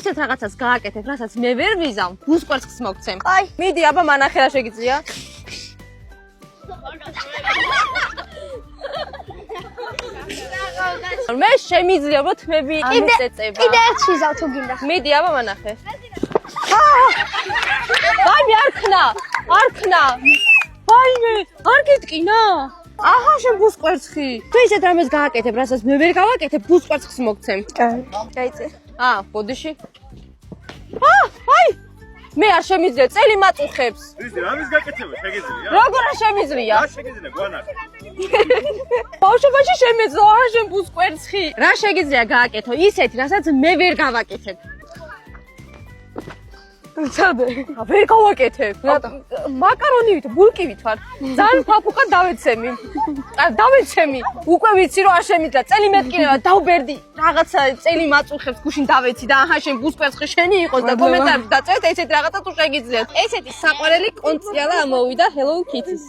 ისეთ რაღაცას გააკეთებ, რასაც მე ვერ ვიზამ, ბუსკვერცხს მოგცემ. Აი. მიდი, აბა მანახე რა შეგიძლია. მე შემიძლია რომ თმები ამეწეწება. კიდე ერთ შიზავ თუ გინდა. მიდი, აბა მანახე. ვაიმე, არ ქნა. ვაიმე, არ გიტკინა. აჰა, შენ ბუსკვერცხი. თუ ისეთ რამეს გააკეთებ, რასაც მე ვერ გავაკეთებ, ბუსკვერცხს მოგცემ. გაიწე. ბოდიში. აი! მე არ შემიძლია წელი მაწუხებს. ისი, რამის გაკეთება შეგიძლია? როგორ არ შემიძლია? რა შეგიძლია გვანახე? ბავშვობაში შემეძლო, არა შენ ბუსკვერცხი. რა შეგიძლია გააკეთო? ისეთი, რასაც მე ვერ გავაკეთებ. ცადე. ვერ გავაკეთებ. მაკარონივით, ბულკივით ვარ. ძალიან ფაფუკად დავეცემი. დავეცემი. უკვე ვიცი რომ არ შემიძლია. წელი მეტკინება დავბერდი. რაღაცა წელი მაწუხებს გუშინ დავეცი და აჰა შენ ბუსკვერცხი შენი იყოს და კომენტარებში დაწევთ ესეთ რაღაცა თუ შეგიძლიათ. ესეთი საყვარელი კონციალა ამოვიდა Hello Kitty-ს.